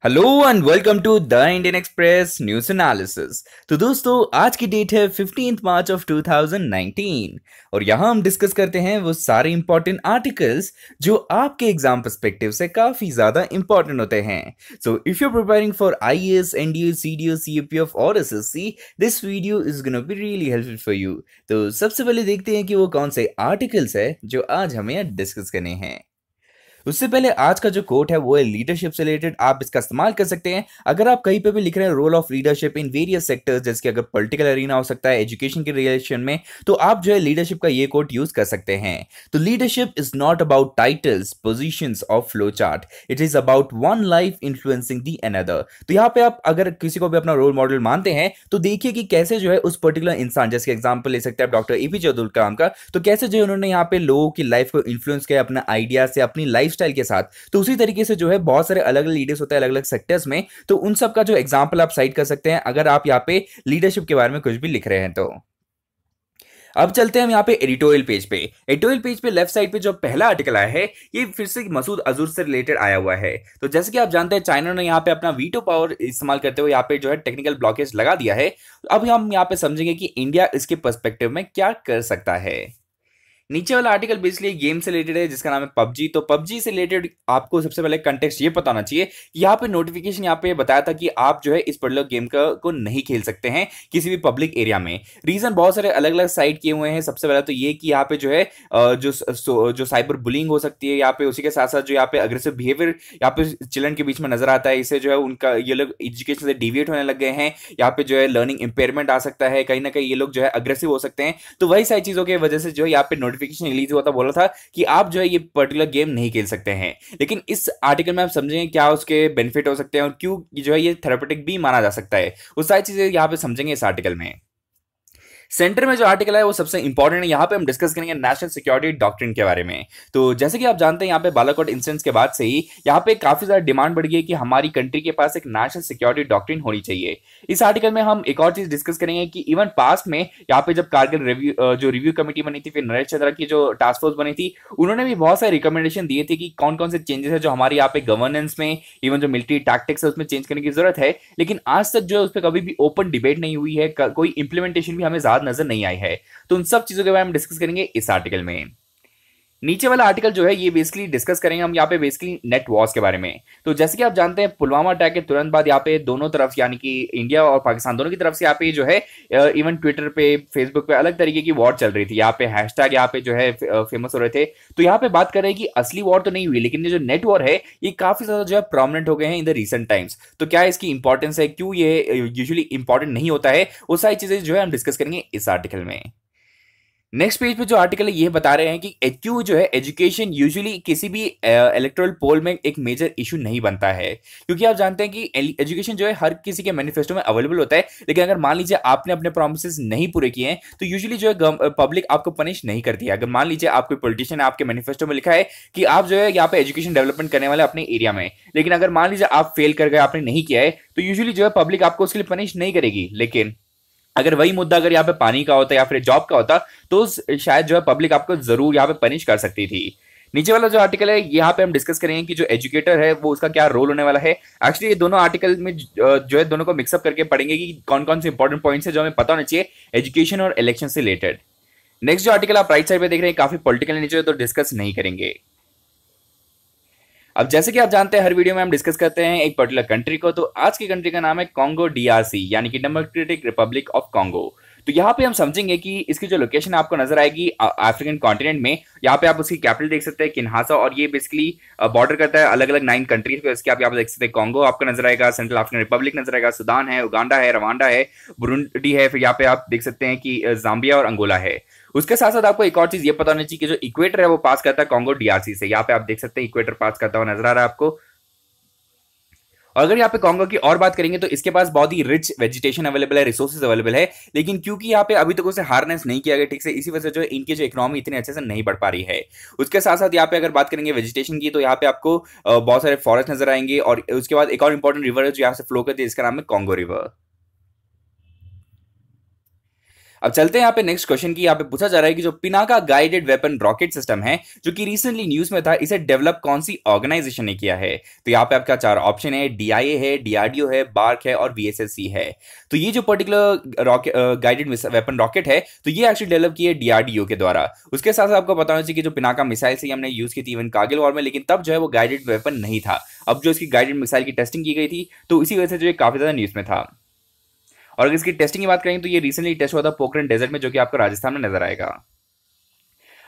Hello and welcome to the Indian Express news analysis. तो दोस्तों आज की डेट है 15 मार्च ऑफ 2019 और यहां हम डिस्कस करते हैं वो सारे इंपॉर्टेंट आर्टिकल्स जो आपके एग्जाम पर्सपेक्टिव से काफी ज्यादा इंपॉर्टेंट होते हैं। So if you are preparing for IAS, NDA, CDO, CUPF और SSC, this video is gonna be really helpful for you. तो सबसे पहले देखते हैं कि वो कौन से आर्टिकल्स है जो आज हमें डिस्कस करने हैं। उससे पहले आज का जो कोट है वो है लीडरशिप से रिलेटेड। आप इसका इस्तेमाल कर सकते हैं अगर आप कहीं पे भी लिख रहे हैं role of leadership in various sectors, जैसे कि अगर पॉलिटिकल अरीना हो सकता है, एजुकेशन के रिलेशन में, तो आप जो है लीडरशिप का ये कोट यूज कर सकते हैं। तो leadership is not about titles, positions और flow chart, it is about one life influencing the another. तो यहाँ पे आप अगर किसी को भी अपना रोल मॉडल मानते हैं तो देखिए कि कैसे जो है उस पर्टिकुलर इंसान, जैसे एग्जाम्पल ले सकते हैं आप डॉक्टर एपीजे अब्दुल कलाम का, तो कैसे जो है उन्होंने यहाँ पे लोगों की लाइफ को इन्फ्लुएंस किया अपना आइडिया से, अपनी लाइफस्टाइल के साथ। तो उसी तरीके से जो है बहुत सारे अलग अलग लीडर्स होते हैं अलग अलग सेक्टर्स में, तो उन सब का जो एग्जांपल आप साइट कर सकते हैं अगर आप यहाँ पे लीडरशिप के बारे में कुछ भी लिख रहे हैं। तो अब चलते हैं हम यहाँ पे एडिटोरियल पेज पे। एडिटोरियल पेज पे लेफ्ट साइड पे जो पहला आर्टिकल आया है ये फिर से मसूद अजहर से रिलेटेड आया हुआ है। तो जैसे कि आप जानते हैं चाइना ने यहाँ पे अपना वीटो पावर इस्तेमाल करते हुए यहाँ पे जो है टेक्निकल ब्लॉकेज लगा दिया है। अब हम यहाँ पे समझेंगे कि इंडिया इसके पर्सपेक्टिव में क्या कर सकता है। नीचे वाला आर्टिकल बेसिकली गेम से रिलेटेड है जिसका नाम है पबजी। तो पबजी से रिलेटेड आपको सबसे पहले कंटेक्स्ट ये पता होना चाहिए कि यहाँ पे नोटिफिकेशन यहाँ पे बताया था कि आप जो है इस पर्टिकुलर गेम को नहीं खेल सकते हैं किसी भी पब्लिक एरिया में। रीजन बहुत सारे अलग अलग साइट किए हुए हैं। सबसे पहले तो ये कि यहाँ पे जो है जो साइबर बुलिंग हो सकती है यहाँ पे, उसी के साथ साथ जो यहाँ पे अग्रेसिव बिहेवियर यहाँ पे चिल्ड्रन के बीच में नजर आता है, इससे जो है उनका ये लोग एजुकेशन से डिविएट होने लग गए हैं। यहाँ पे जो है लर्निंग इंपेयरमेंट आ सकता है, कहीं ना कहीं ये लोग जो है अग्रेसिव हो सकते हैं। तो वही सारी चीजों की वजह से जो है यहाँ पे नोटिफिकेशन रिलीज हुआ था, बोला था कि आप जो है ये पर्टिकुलर गेम नहीं खेल सकते हैं। लेकिन इस आर्टिकल में आप समझेंगे क्या उसके बेनिफिट हो सकते हैं और क्यों जो है ये थेरेपेटिक भी माना जा सकता है, वो सारी चीजें यहाँ पे समझेंगे इस आर्टिकल में। सेंटर में जो आर्टिकल है वो सबसे इंपॉर्टेंट है। यहाँ पे हम डिस्कस करेंगे नेशनल सिक्योरिटी डॉक्ट्रिन के बारे में। तो जैसे कि आप जानते हैं यहाँ पे बालाकोट इंसिडेंट्स के बाद से ही यहाँ पे काफी ज्यादा डिमांड बढ़ गई है कि हमारी कंट्री के पास एक नेशनल सिक्योरिटी डॉक्ट्रिन होनी चाहिए। इस आर्टिकल में हम एक और चीज डिस्कस करेंगे कि इवन पास्ट में यहाँ पे जब कारगिल रिव्यू कमेटी बनी थी, फिर नरेश चंद्रा की जो टास्क फोर्स बनी थी, उन्होंने भी बहुत सारे रिकमेंडेशन दिए थे कि कौन कौन से चेंजेस है जो हमारे यहाँ पे गवर्नेंस में, इवन जो मिलिट्री टैक्टिक्स है उसमें चेंज करने की जरूरत है। लेकिन आज तक जो है उस पर कभी भी ओपन डिबेट नहीं हुई है, कोई इंप्लीमेंटेशन भी हमें ज्यादा नजर नहीं आई है। तो उन सब चीजों के बारे में डिस्कस करेंगे इस आर्टिकल में। नीचे वाला आर्टिकल जो है ये बेसिकली डिस्कस करेंगे हम यहाँ पे बेसिकली नेट वॉर्स के बारे में। तो जैसे कि आप जानते हैं पुलवामा अटैक के तुरंत बाद यहाँ पे दोनों तरफ यानी कि इंडिया और पाकिस्तान दोनों की तरफ से यहाँ पे जो है इवन ट्विटर पे, फेसबुक पे अलग तरीके की वॉर चल रही थी। यहाँ पे हैशटैग यहाँ पे जो है फेमस हो रहे थे। तो यहाँ पे बात कर रहे हैं कि असली वॉर तो नहीं हुई, लेकिन ये जो नेट वॉर है ये काफी ज्यादा जो है प्रोमिनेंट हो गए हैं इन द रिसेंट टाइम्स। तो क्या इसकी इंपॉर्टेंस है, क्यों ये यूजुअली इंपॉर्टेंट नहीं होता है, वो सारी चीजें जो है हम डिस्कस करेंगे इस आर्टिकल में। नेक्स्ट पेज पे जो आर्टिकल है ये बता रहे हैं कि क्यों जो है एजुकेशन यूजुअली किसी भी इलेक्टोरल पोल में एक मेजर इशू नहीं बनता है। क्योंकि आप जानते हैं कि एजुकेशन जो है हर किसी के मैनिफेस्टो में अवेलेबल होता है, लेकिन अगर मान लीजिए आपने अपने प्रोमिसेस नहीं पूरे किए हैं तो यूजुअली जो है पब्लिक आपको पनिश नहीं करती है। अगर मान लीजिए आप कोई पॉलिटिशियन है, आपके मैनिफेस्टो में लिखा है कि आप जो है यहाँ पे एजुकेशन डेवलपमेंट करने वाले अपने एरिया में, लेकिन अगर मान लीजिए आप फेल कर गए, आपने नहीं किया है, तो यूजुअली जो है पब्लिक आपको उसके लिए पनिश नहीं करेगी। लेकिन अगर वही मुद्दा अगर यहाँ पे पानी का होता या फिर जॉब का होता तो शायद जो है पब्लिक आपको जरूर यहाँ पे पनिश कर सकती थी। नीचे वाला जो आर्टिकल है यहाँ पे हम डिस्कस करेंगे कि जो एजुकेटर है वो उसका क्या रोल होने वाला है। एक्चुअली ये दोनों आर्टिकल में जो है दोनों को मिक्सअप करके पढ़ेंगे कि कौन कौन से इंपॉर्टेंट पॉइंट्स है जो हमें पता होना चाहिए एजुकेशन और इलेक्शन से रिलेटेड। नेक्स्ट जो आर्टिकल आप राइट साइड पे देख रहे हैं काफी पॉलिटिकल नीचे तो डिस्कस नहीं करेंगे। अब जैसे कि आप जानते हैं हर वीडियो में हम डिस्कस करते हैं एक पर्टिकुलर कंट्री को। तो आज की कंट्री का नाम है कॉन्गो डीआरसी यानी कि डेमोक्रेटिक रिपब्लिक ऑफ कॉन्गो। तो यहाँ पे हम समझेंगे कि इसकी जो लोकेशन आपको नजर आएगी अफ्रीकन कॉन्टिनेंट में, यहाँ पे आप उसकी कैपिटल देख सकते हैं किन्हासा, और ये बेसिकली बॉर्डर करता है अलग अलग 9 कंट्रीज पे। इसके आप यहाँ पे देख सकते हैं कॉन्गो आपको नजर आएगा, सेंट्रल अफ्रीकन रिपब्लिक नजर आएगा, सुदान है, उगांडा है, रवांडा है, बुरुंडी है, फिर यहाँ पे आप देख सकते हैं कि जाम्बिया और अंगोला है। उसके साथ साथ आपको एक और चीज ये पता होनी चाहिए कि जो इक्वेटर है वो पास करता है कॉन्गो डीआरसी से। यहाँ पे आप देख सकते हैं इक्वेटर पास करता हुआ नजर आ रहा है आपको। और अगर यहाँ पे कॉन्गो की और बात करेंगे तो इसके पास बहुत ही रिच वेजिटेशन अवेलेबल है, रिसोर्सेज अवेलेबल है, लेकिन क्योंकि यहाँ पे अभी तक उसे हार्नेस नहीं किया गया ठीक से, इसी वजह से जो है इनकी जो इकोनॉमी इतने अच्छे से नहीं बढ़ पा रही है। उसके साथ साथ यहाँ पे अगर बात करेंगे वेजिटेशन की तो यहाँ पे आपको बहुत सारे फॉरेस्ट नजर आएंगे, और उसके बाद एक और इंपॉर्टेंट रिवर है जो यहाँ से फ्लो करती है, इसका नाम है कॉन्गो रिवर। अब चलते हैं यहाँ पे नेक्स्ट क्वेश्चन की। यहाँ पे पूछा जा रहा है कि जो Pinaka guided weapon rocket system है जो कि रिसेंटली न्यूज में था, इसे डेवलप कौन सी ऑर्गेनाइजेशन ने किया है? तो यहाँ पे आपका चार ऑप्शन है, डीआईए है, डीआरडीओ है, बार्क है और वीएसएससी है। तो ये जो particular rocket guided weapon rocket है तो ये एक्चुअली डेवलप की है डीआरडीओ के द्वारा। उसके साथ साथ आपको बताना चाहिए कि जो पिनाका मिसाइल से हमने यूज की थी इवन कारगिल वॉर में, लेकिन तब जो है वो गाइडेड वेपन नहीं था। अब जो इसकी गाइडेड मिसाइल की टेस्टिंग की गई थी तो इसी वजह से जो काफी ज्यादा न्यूज में था। और अगर इसकी टेस्टिंग की बात करें तो ये रिसेंटली टेस्ट हुआ था पोखरण डेजर्ट में, जो कि आपको राजस्थान में नजर आएगा।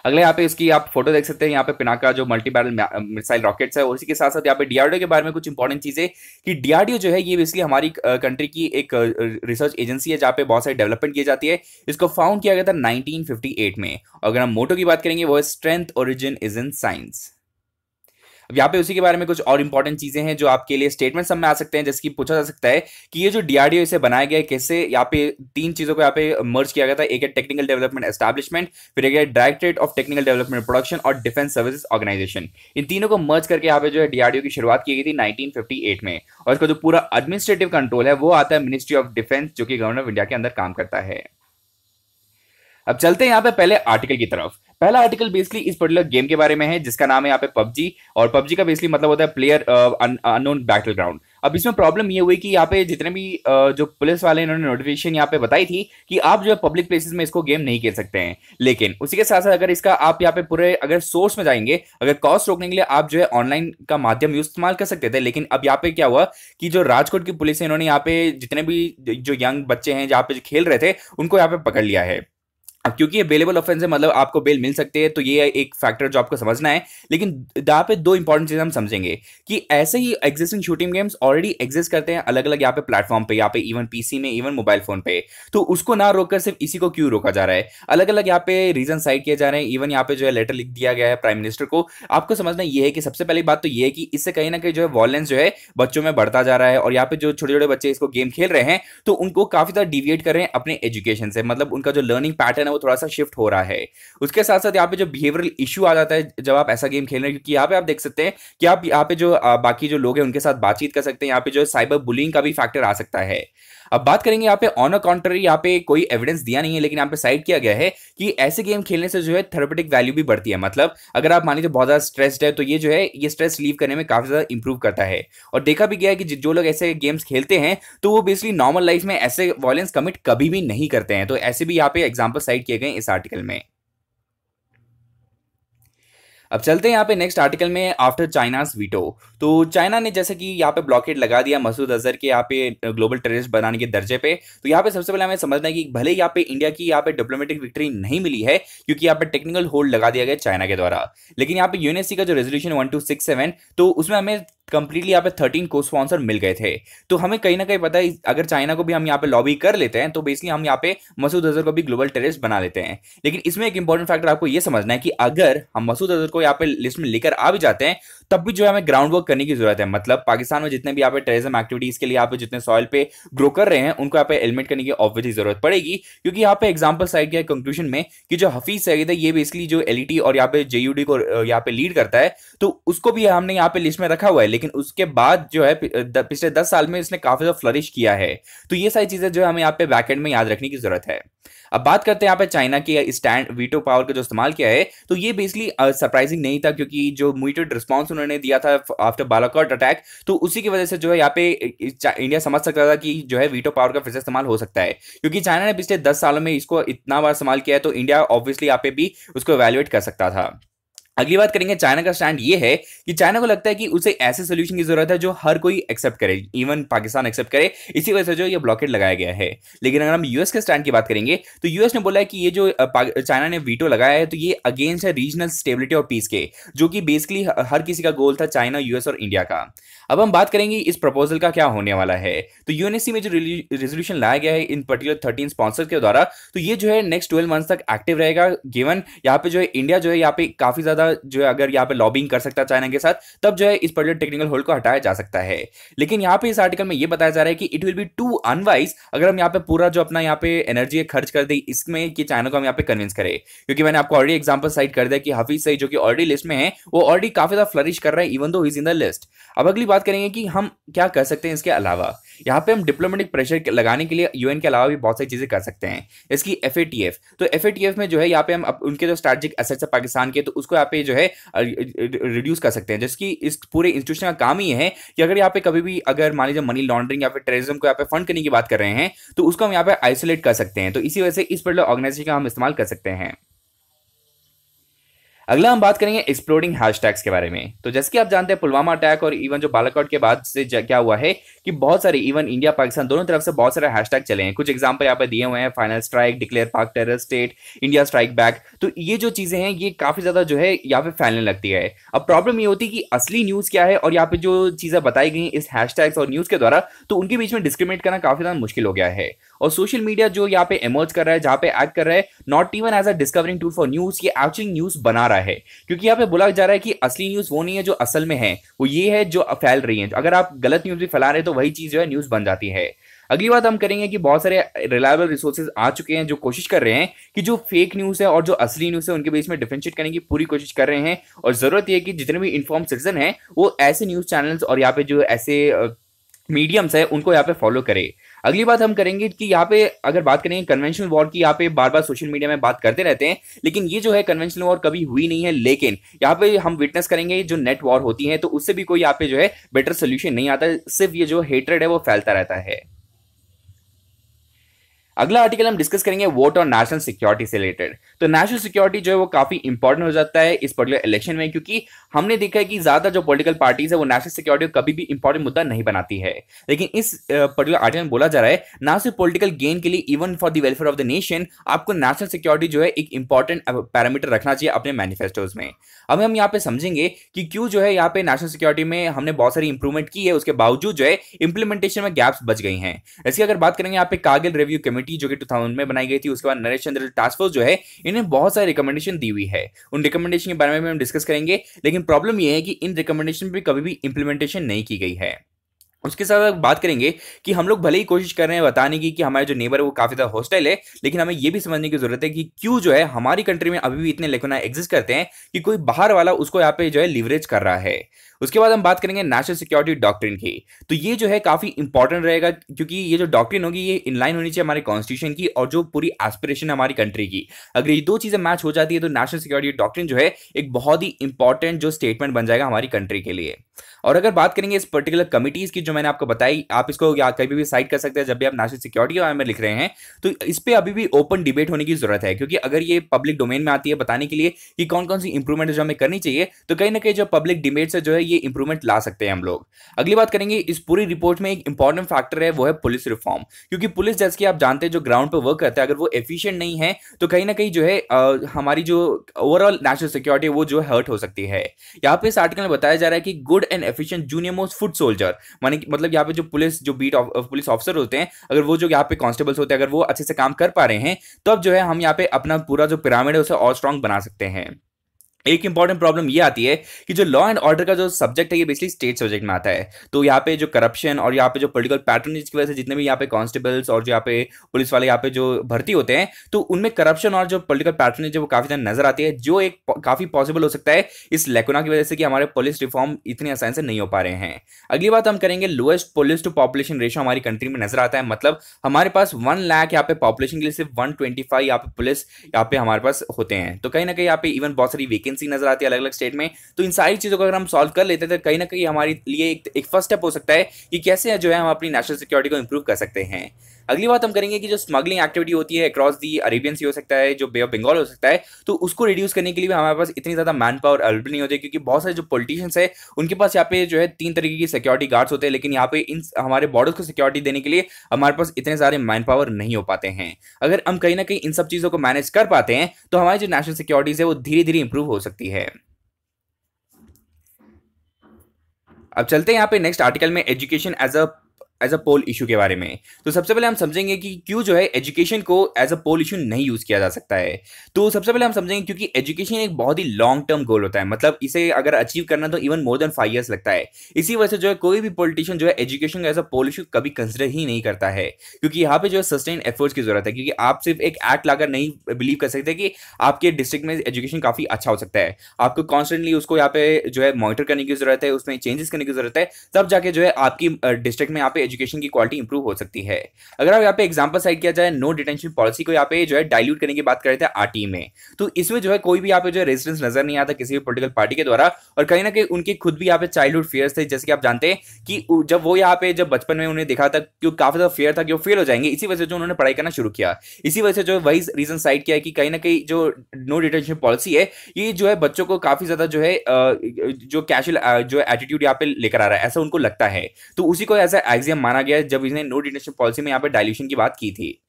अगले यहाँ पे इसकी आप फोटो देख सकते हैं, यहाँ पे पिनाका जो मल्टी बैरल मिसाइल रॉकेट्स है, और इसी के साथ साथ यहाँ पे डीआरडीओ के बारे में कुछ इंपॉर्टेंट चीजें कि डीआरडीओ जो है ये बेसिकली हमारी कंट्री की एक रिसर्च एजेंसी है जहाँ पे बहुत सारी डेवलपमेंट की जाती है। इसको फाउंड किया गया था 1958 में। और अगर हम मोटो की बात करेंगे वो है strength origin is in science. अब यहाँ पे उसी के बारे में कुछ और इंपॉर्टेंट चीजें हैं जो आपके लिए स्टेटमेंट सब में आ सकते हैं, जैसे कि पूछा जा सकता है कि ये जो डीआरडीओ इसे बनाया गया है कैसे। यहाँ पे तीन चीजों को यहाँ पे मर्ज किया गया था, एक है टेक्निकल डेवलपमेंट एस्टैब्लिशमेंट, फिर एक है directorate of technical development production और डिफेंस सर्विसेज ऑर्गेनाइजेशन। इन तीनों को मर्ज करके यहाँ पे जो है डीआरडीओ की शुरुआत की गई थी 1958 में। और इसका जो पूरा एडमिनिस्ट्रेटिव कंट्रोल है वो आता है मिनिस्ट्री ऑफ डिफेंस, जो कि गवर्नमेंट ऑफ इंडिया के अंदर काम करता है। अब चलते हैं यहाँ पे पहले आर्टिकल की तरफ। पहला आर्टिकल बेसिकली इस पर्टिकुलर गेम के बारे में है जिसका नाम है यहाँ पे पबजी। और पबजी का बेसिकली मतलब होता है प्लेयर अननोन बैटल ग्राउंड। अब इसमें प्रॉब्लम ये हुई कि यहाँ पे जितने भी जो पुलिस वाले इन्होंने नोटिफिकेशन यहाँ पे बताई थी कि आप जो है पब्लिक प्लेसेस में इसको गेम नहीं खेल सकते हैं, लेकिन उसी के साथ साथ अगर इसका आप यहाँ पे पूरे अगर सोर्स में जाएंगे, अगर कॉस्ट रोकने के लिए आप जो है ऑनलाइन का माध्यम इस्तेमाल कर सकते थे। लेकिन अब यहाँ पे क्या हुआ कि जो राजकोट की पुलिस है इन्होंने यहाँ पे जितने भी जो यंग बच्चे हैं जहाँ पे खेल रहे थे उनको यहाँ पे पकड़ लिया है। अब क्योंकि ये बेलेबल ऑफेंस है, मतलब आपको बेल मिल सकती है, तो ये एक फैक्टर जो आपको समझना है। लेकिन यहाँ पे दो इंपॉर्टेंट चीजें हम समझेंगे कि ऐसे ही existing shooting games already exist करते हैं अलग अलग यहाँ पे प्लेटफॉर्म पे, यहाँ पे इवन पीसी में, इवन मोबाइल फोन पे। तो उसको ना रोककर सिर्फ इसी को क्यों रोका जा रहा है? अलग अलग यहाँ पे रीजन साइड किए जा रहे हैं। इवन यहाँ पे जो है लेटर लिख दिया गया है प्राइम मिनिस्टर को। आपको समझना ये है कि सबसे पहली बात तो ये है कि इससे कहीं ना कहीं जो है वॉयलेंस जो है बच्चों में बढ़ता जा रहा है। और यहाँ पे जो छोटे छोटे बच्चे इसको गेम खेल रहे हैं तो उनको काफी ज्यादा डिविएट कर रहे हैं अपने एजुकेशन से, मतलब उनका जो लर्निंग पैटर्न है वो थोड़ा सा शिफ्ट हो रहा है। उसके साथ साथ यहाँ पे जो बिहेवियरल इश्यू आ जाता है जब आप ऐसा गेम खेल रहे हैं, क्योंकि यहाँ पे आप देख सकते हैं कि आप यहाँ पे जो बाकी जो लोग हैं उनके साथ बातचीत कर सकते हैं। यहाँ पे जो साइबर बुलिंग का भी फैक्टर आ सकता है। अब बात करेंगे यहाँ पे ऑन अ कॉन्ट्ररी, यहाँ पे कोई एविडेंस दिया नहीं है, लेकिन यहाँ पे साइड किया गया है कि ऐसे गेम खेलने से जो है थेरेपेटिक वैल्यू भी बढ़ती है। मतलब अगर आप मान लीजिए बहुत ज्यादा स्ट्रेस्ड है तो ये जो है ये स्ट्रेस लीव करने में काफी ज्यादा इंप्रूव करता है। और देखा भी गया है कि जो लोग ऐसे गेम्स खेलते हैं तो वो बेसिकली नॉर्मल लाइफ में ऐसे वायलेंस कमिट कभी भी नहीं करते हैं। तो ऐसे भी यहाँ पे एग्जाम्पल साइड किए गए इस आर्टिकल में। अब चलते हैं यहाँ पे नेक्स्ट आर्टिकल में, आफ्टर चाइनाज वीटो। तो चाइना ने जैसे कि यहाँ पे ब्लॉकेट लगा दिया मसूद अजहर के यहाँ पे ग्लोबल टेररिस्ट बनाने के दर्जे पे। तो यहाँ पे सबसे पहले हमें समझना है कि भले यहाँ पे इंडिया की यहाँ पे डिप्लोमेटिक विक्ट्री नहीं मिली है क्योंकि यहाँ पे टेक्निकल होल्ड लगा दिया गया चाइना के द्वारा, लेकिन यहाँ पे यूएनएससी का जो रेजोल्यूशन 1267 तो उसमें हमें कंप्लीटली यहाँ पे 13 को स्पॉन्सर मिल गए थे। तो हमें कहीं ना कहीं पता है अगर चाइना को भी हम यहाँ पे लॉबी कर लेते हैं तो बेसिकली हम यहाँ पे मसूद अजहर को भी ग्लोबल टेररिस्ट बना लेते हैं। लेकिन इसमें एक इंपॉर्टेंट फैक्टर आपको ये समझना है कि अगर हम मसूद अजहर को यहाँ पे लिस्ट में लेकर आ भी जाते हैं तब भी जो है हमें ग्राउंड वर्क करने की जरूरत है। मतलब पाकिस्तान में जितने भी यहाँ पे टेररिज्म एक्टिविटीज के लिए यहाँ पे जितने सॉइल पे ग्रो कर रहे हैं उनको यहाँ पे एलिमिनेट करने की ऑब्वियसली जरूरत पड़ेगी, क्योंकि यहाँ पे एग्जांपल साइड किया कंक्लूजन में कि जो हफीज सईद है ये बेसिकली जो एलईटी और यहाँ पे जेयूडी को यहाँ पे लीड करता है तो उसको भी हमने यहाँ पे लिस्ट में रखा हुआ है। लेकिन उसके बाद जो है पिछले 10 साल में इसने काफी ज्यादा फ्लरिश किया है। तो ये सारी चीजें जो है हमें यहाँ पे बैकएंड में याद रखने की जरूरत है। अब बात करते हैं यहाँ पे चाइना की स्टैंड वीटो पावर का जो इस्तेमाल किया है, तो ये बेसिकली सरप्राइजिंग नहीं था क्योंकि जो म्यूटेड रिस्पांस उन्होंने दिया था आफ्टर बालाकोट अटैक, तो उसी की वजह से जो है यहाँ पे इंडिया समझ सकता था कि जो है वीटो पावर का फिर से इस्तेमाल हो सकता है। क्योंकि चाइना ने पिछले 10 सालों में इसको इतना बार इस्तेमाल किया है तो इंडिया ऑब्वियसली यहाँ पे भी उसको इवैल्यूएट कर सकता था। अगली बात करेंगे, चाइना का स्टैंड ये है कि चाइना को लगता है कि उसे ऐसे सोल्यूशन की जरूरत है जो हर कोई एक्सेप्ट करे, इवन पाकिस्तान एक्सेप्ट करे, इसी वजह से जो ये ब्लॉकेट लगाया गया है। लेकिन अगर हम यूएस के स्टैंड की बात करेंगे तो यूएस ने बोला है कि ये जो चाइना ने वीटो लगाया है तो ये अगेंस्ट है रीजनल स्टेबिलिटी और पीस के, जो कि बेसिकली हर किसी का गोल था, चाइना, यूएस और इंडिया का। अब हम बात करेंगे इस प्रपोजल का क्या होने वाला है। तो यूएनएससी में जो रेजोल्यूशन लाया गया है इन पर्टिकुलर 13 स्पॉन्सर के द्वारा, तो ये जो है नेक्स्ट 12 मंथ्स तक एक्टिव रहेगा। गिवन यहाँ पे जो है इंडिया जो है यहाँ पे काफी ज्यादा जो है अगर यहाँ पे लॉबिंग कर सकता है चाइना के साथ, तब जो है इस पर्टिकुलर टेक्निकल होल्ड को हटाया जा सकता है। लेकिन यहाँ पे इस आर्टिकल में ये बताया जा रहा है कि it will be too unwise अगर हम यहाँ पे पूरा जो अपना यहाँ पे एनर्जी खर्च कर दे इसमें कि चाइना को हम यहाँ पे कन्विंस करें, क्योंकि मैंने आपको ऑलरेडी एग्जांपल साइड कर दिया कि हफीज सईद जो कि ऑलरेडी लिस्ट में है वो ऑलरेडी काफी ज्यादा फ्लरिश कर रहा है even though he is in the list. अब अगली बात करेंगे कि हम क्या कर सकते हैं इसके अलावा। यहाँ पे हम डिप्लोमेटिक प्रेशर लगाने के लिए यूएन के अलावा भी बहुत सारी चीजें कर सकते हैं। इसकी एफएटीएफ, तो एफएटीएफ में जो है यहाँ पे हम उनके जो स्ट्रेटेजिक एसेट्स है पाकिस्तान के, तो उसको यहाँ पे जो है रिड्यूस कर सकते हैं। जिसकी इस पूरे इंस्टीट्यूशन का काम ही है कि अगर यहाँ पे कभी भी अगर मान लीजिए मनी लॉन्ड्रिंग या फिर टेररिज्म को यहाँ पे फंड करने की बात कर रहे हैं, तो उसको हम यहाँ पे आइसोलेट कर सकते हैं। तो इसी वजह से इस पर्टिकुलर ऑर्गेनाइजेशन का हम इस्तेमाल कर सकते हैं। अगला हम बात करेंगे एक्सप्लोडिंग हैशटैग्स के बारे में। तो जैसे कि आप जानते हैं पुलवामा अटैक और इवन जो बालाकोट के बाद से क्या हुआ है कि बहुत सारे इवन इंडिया पाकिस्तान दोनों तरफ से बहुत सारे हैशटैग चले हैं। कुछ एग्जांपल यहाँ पे दिए हुए हैं, फाइनल स्ट्राइक, डिक्लेयर पाक terror state, India strike back. तो ये जो चीजें हैं ये काफी ज्यादा जो है यहाँ पे फैलने लगती है। अब प्रॉब्लम ये होती है कि असली न्यूज क्या है और यहाँ पे जो चीजें बताई गई इस हैशटैग्स और न्यूज के द्वारा, तो उनके बीच में डिस्क्रिमिनेट करना काफी ज्यादा मुश्किल हो गया है। और सोशल मीडिया जो यहाँ पे इमर्ज कर रहा है, जहाँ पे एक्ट कर रहा है not even as a discovering tool for news, ये एक्चुअली न्यूज बना रहा है। क्योंकि यहाँ पे बोला जा रहा है कि असली न्यूज वो नहीं है जो असल में है, वो ये है जो फैल रही है। अगर आप गलत न्यूज भी फैला रहे हैं तो वही चीज जो है न्यूज बन जाती है। अगली बात हम करेंगे कि बहुत सारे रिलायबल रिसोर्सेज आ चुके हैं जो कोशिश कर रहे हैं कि जो फेक न्यूज है और जो असली न्यूज है उनके बीच में डिफरेंशिएट करने की पूरी कोशिश कर रहे हैं। और जरूरत यह है कि जितने भी इन्फॉर्म सिटीजन हैं वो ऐसे न्यूज चैनल्स और यहाँ पे जो ऐसे मीडियम्स है उनको यहाँ पे फॉलो करे। अगली बात हम करेंगे कि यहाँ पे अगर बात करेंगे कन्वेंशनल वॉर की, यहाँ पे बार बार सोशल मीडिया में बात करते रहते हैं, लेकिन ये जो है कन्वेंशनल वॉर कभी हुई नहीं है। लेकिन यहाँ पे हम विटनेस करेंगे जो नेट वॉर होती है, तो उससे भी कोई यहाँ पे जो है बेटर सोल्यूशन नहीं आता, सिर्फ ये जो हेट्रेड है वो फैलता रहता है। अगला आर्टिकल हम डिस्कस करेंगे वोट और नेशनल सिक्योरिटी से रिलेटेड। तो नेशनल सिक्योरिटी जो है वो काफी इंपॉर्टेंट हो जाता है इस पर्टिकुलर इलेक्शन में, क्योंकि हमने देखा है कि ज्यादा जो पॉलिटिकल पार्टीज है वो नेशनल सिक्योरिटी को कभी भी इंपॉर्टेंट मुद्दा नहीं बनाती है। लेकिन इस पर्टिकुलर आर्टिकल में बोला जा रहा है ना सिर्फ पॉलिटिकल गेन के लिए, even for the welfare of the nation, आपको नेशनल सिक्योरिटी जो है एक इंपॉर्टेंट पैरामीटर रखना चाहिए अपने मैनिफेस्टोज में। अब हम यहाँ पे समझेंगे कि क्यों जो है यहाँ पे नेशनल सिक्योरिटी में हमने बहुत सारी इंप्रूवमेंट की है, उसके बावजूद जो है इंप्लीमेंटेशन में गैप्स बच गई हैं। इसकी अगर बात करेंगे यहाँ पे कारगिल रिव्यू कमेटी जो कि 2000 में बनाई गई थी, उसके बाद नरेश चंद्र टास्क फोर्स जो है इन्हें बहुत सारे रिकमेंडेशन दी हुई है। उन रिकमेंडेशन के बारे में हम डिस्कस करेंगे, लेकिन प्रॉब्लम यह है कि इन रिकमेंडेशन पे कभी भी इंप्लीमेंटेशन नहीं की गई है। उसके साथ बात करेंगे कि हम लोग भले ही कोशिश कर रहे हैं बताने की कि हमारे जो नेबर है वो काफी ज्यादा हॉस्टाइल है, लेकिन हमें यह भी समझने की जरूरत है कि क्यों जो है हमारी कंट्री में अभी भी इतने लेखना एग्जिस्ट करते हैं कि कोई बाहर वाला उसको यहाँ पे जो है लिवरेज कर रहा है। उसके बाद हम बात करेंगे नेशनल सिक्योरिटी डॉक्ट्रिन की। तो ये जो है काफी इंपॉर्टेंट रहेगा, क्योंकि ये जो डॉक्ट्रिन होगी ये इनलाइन होनी चाहिए हमारे कॉन्स्टिट्यूशन की और जो पूरी एस्पिरेशन है हमारी कंट्री की। अगर ये दो चीजें मैच हो जाती है तो नेशनल सिक्योरिटी डॉक्ट्रिन जो है एक बहुत ही इंपॉर्टेंट जो स्टेटमेंट बन जाएगा हमारी कंट्री के लिए। और अगर बात करेंगे इस पर्टिकुलर कमिटीज की जो मैंने आपको बताई, आप इसको या कभी भी साइट कर सकते हैं जब भी आप नेशनल सिक्योरिटी के बारे में लिख रहे हैं, तो इस पे अभी भी ओपन डिबेट होने की जरूरत है। क्योंकि अगर ये पब्लिक डोमेन में आती है बताने के लिए कि कौन कौन सी इंप्रूवमेंट जो हमें करनी चाहिए, तो कहीं ना कहीं जो पब्लिक डिबेट से जो है ये इंप्रूवमेंट ला सकते हैं हम लोग। अगली बात करेंगे इस पूरी रिपोर्ट में एक इंपॉर्टेंट फैक्टर है वो है पुलिस रिफॉर्म। क्योंकि पुलिस जैसे कि आप जानते हैं जो ग्राउंड पर वर्क करता है, अगर वो एफिशिएंट नहीं है तो कहीं ना कहीं जो है हमारी जो ओवरऑल नेशनल सिक्योरिटी वो जो हर्ट हो सकती है। यहाँ पे इस आर्टिकल में बताया जा रहा है कि good and efficient junior most foot soldier, माने मतलब यहाँ पे जो पुलिस जो बीट पुलिस ऑफिसर होते हैं, अगर वो जो यहाँ पे कांस्टेबल्स होते हैं अगर वो अच्छे से काम कर पा रहे हैं, तो अब जो है हम यहाँ पे अपना पूरा जो पिरामिड है उसे और स्ट्रांग बना सकते हैं। एक इंपॉर्टेंट प्रॉब्लम ये आती है कि जो लॉ एंड ऑर्डर का जो सब्जेक्ट है ये बेसिकली स्टेट सब्जेक्ट में आता है। तो यहाँ पे जो करप्शन और यहाँ पे जो पॉलिटिकल पैटर्नेज की वजह से जितने भी यहाँ पे कांस्टेबल्स और जो यहाँ पे पुलिस वाले यहाँ पे जो भर्ती होते हैं, तो उनमें करप्शन और जो पॉलिटिकल पैटर्नेज है वो काफी ज्यादा नजर आती है, जो एक काफी पॉसिबल हो सकता है इस लेकुना की वजह से कि हमारे पुलिस रिफॉर्म इतनी आसानी से नहीं हो पा रहे हैं। अगली बात हम करेंगे lowest police to population ratio हमारी कंट्री में नजर आता है। मतलब हमारे पास 1 लाख यहाँ पे पॉपुलेशन के लिए सिर्फ 125 यहाँ पे पुलिस यहाँ पे हमारे पास होते हैं। तो कहीं ना कहीं यहाँ पे इवन बहुत सारी वैकेंसी नजर आती है अलग अलग स्टेट में। तो इन सारी चीजों को अगर हम सॉल्व कर लेते हैं तो कहीं ना कहीं हमारे लिए एक फर्स्ट स्टेप हो सकता है कि कैसे जो है हम अपनी नेशनल सिक्योरिटी को इंप्रूव कर सकते हैं। अगली बात हम करेंगे कि जो स्मगलिंग एक्टिविटी होती है अक्रॉस दी अरेबियन सी हो सकता है, जो बे ऑफ बंगाल हो सकता है, तो उसको रिड्यूस करने के लिए भी हमारे पास इतनी ज्यादा मैन पावर अवेलेबल नहीं होती, क्योंकि बहुत सारे जो पॉलिटिशियंस है उनके पास यहाँ पे जो है 3 तरीके की सिक्योरिटी गार्ड्स होते हैं, लेकिन यहाँ पे इन हमारे बॉर्डर्स को सिक्योरिटी देने के लिए हमारे पास इतने सारे मैन पावर नहीं हो पाते हैं। अगर हम कहीं ना कहीं इन सब चीजों को मैनेज कर पाते हैं तो हमारी जो नेशनल सिक्योरिटीज है वो धीरे धीरे इंप्रूव हो सकती है। अब चलते हैं यहाँ पे नेक्स्ट आर्टिकल में education as a poll issue के बारे में। तो सबसे पहले हम समझेंगे कि क्यों जो है एजुकेशन को एज अ पोल इशू नहीं यूज किया जा सकता है। तो सबसे पहले हम समझेंगे क्योंकि एजुकेशन एक बहुत ही लॉन्ग टर्म गोल होता है, मतलब इसे अगर अचीव करना तो इवन मोर देन 5 years लगता है। इसी वजह से जो है कोई भी पॉलिटिशियन जो है एजुकेशन को एज अ पोल इशू कभी कंसिडर ही नहीं करता है, क्योंकि यहाँ पे जो है सस्टेन एफर्ट्स की जरूरत है। क्योंकि आप सिर्फ एक एक्ट लाकर नहीं बिलीव कर सकते कि आपके डिस्ट्रिक्ट में एजुकेशन काफी अच्छा हो सकता है। आपको कॉन्स्टेंटली उसको यहाँ पे जो है मॉनिटर करने की जरूरत है, उसमें चेंजेस करने की जरूरत है, तब जाके जो है आपकी डिस्ट्रिक्ट में यहाँ पे एजुकेशन की क्वालिटी इंप्रूव हो सकती है। अगर आप यहाँ पे एग्जांपल साइड किया जाए नो डिटेंशन पॉलिसी को यहाँ पे जो है डाइल्यूट करने की बात कर रहे थे आरटी में, तो इसमें जो है कोई भी यहाँ पे जो है रेजिस्टेंस नजर नहीं आता किसी भी पॉलिटिकल पार्टी के द्वारा, और कहीं ना कहीं उनके खुद भी यहाँ पे चाइल्डहुड फियर्स थे, जैसे कि आप जानते हैं कि जब वो यहाँ पे जब बचपन में उन्हें देखा था कि काफी ज्यादा फियर था कि वो फेल हो जाएंगे, इसी वजह से जो उन्होंने पढ़ाई करना शुरू किया। इसी वजह से जो वही रीजन साइड किया है कि कहीं ना कहीं जो नो डिटेंशन पॉलिसी है ये जो है बच्चों को काफी ज्यादा जो है जो कैजुअल जो एटीट्यूड यहाँ पे लेकर आ रहा है, ऐसा उनको लगता है। तो उसी को ऐसा एक्सियम माना गया जब इसने नो डिटेंशन पॉलिसी में यहाँ पे डाइल्यूशन की बात की थी।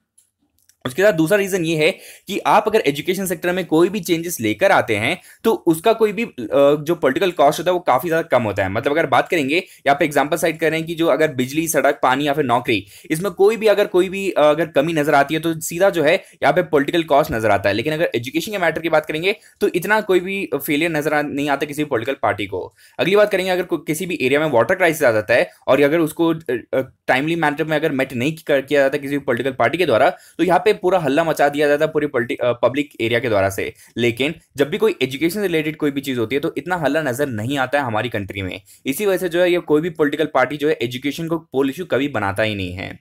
उसके साथ दूसरा रीजन ये है कि आप अगर एजुकेशन सेक्टर में कोई भी चेंजेस लेकर आते हैं तो उसका कोई भी जो पॉलिटिकल कॉस्ट होता है वो काफी ज्यादा कम होता है। मतलब अगर बात करेंगे यहाँ पे एग्जांपल साइड करें कि जो अगर बिजली, सड़क, पानी या फिर नौकरी, इसमें कोई भी अगर कमी नजर आती है तो सीधा जो है यहाँ पे पॉलिटिकल कॉस्ट नजर आता है। लेकिन अगर एजुकेशन के मैटर की बात करेंगे तो इतना कोई भी फेलियर नजर नहीं आता किसी भी पॉलिटिकल पार्टी को। अगली बात करेंगे अगर किसी भी एरिया में वाटर क्राइसिस आ जाता है और अगर उसको टाइमली मैटर में अगर मेट नहीं किया जाता किसी भी पॉलिटिकल पार्टी के द्वारा, तो यहाँ पे पूरा हल्ला मचा दिया जाता है पूरी पब्लिक एरिया के द्वारा से। लेकिन जब भी कोई एजुकेशन से रिलेटेड कोई भी चीज होती है तो इतना हल्ला नजर नहीं आता है हमारी कंट्री में। इसी वजह से जो है ये कोई भी पॉलिटिकल पार्टी जो है एजुकेशन को पोल इशू कभी बनाता ही नहीं है।